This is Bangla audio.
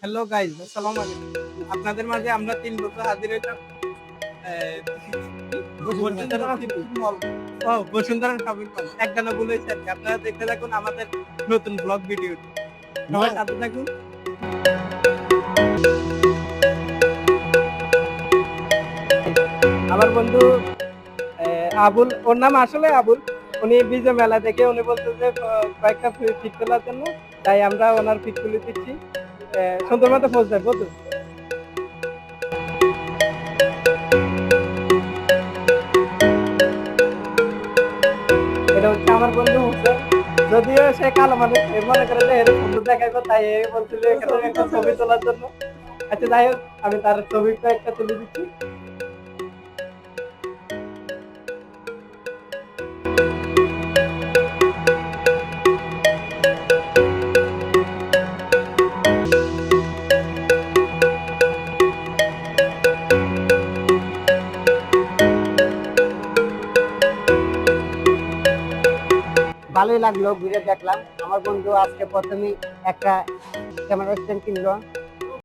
হ্যালো গাইজ, আসসালামু আলাইকুম। আপনাদের মাঝে আমরা ৩ বছর হাজির হইলাম বসুন্ধরা শপিং মল। একটানা ভুল হয়েছে আর কি। আপনারা দেখতে থাকুন আমাদের নতুন ব্লগ ভিডিওটি। সবাই সাথে থাকুন। আমার বন্ধু আবুল, ওর নাম আসলে আবুল। উনি বিজয় মেলা থেকে উনি বলছে যে কয়েকটা পিক তোলার জন্য, তাই আমরা ওনার পিক তুলে দিচ্ছি। সুন্দর মতো পোজ দেয় বুঝুন। এটা হচ্ছে আমার বন্ধু হোসেন। যদিও সে কালো মানুষ, এ মনে করে যে এর সুন্দর দেখাইবো, তাই এ বলছিল এখানে একটা ছবি তোলার জন্য। আচ্ছা যাই হোক, আমি তার ছবিটা একটা তুলে দিচ্ছি। ভালোই লাগলো, ঘুরে দেখলাম। আমার বন্ধু আজকে প্রথমেই একটা ক্যামেরা স্ট্যান্ড কিনলো,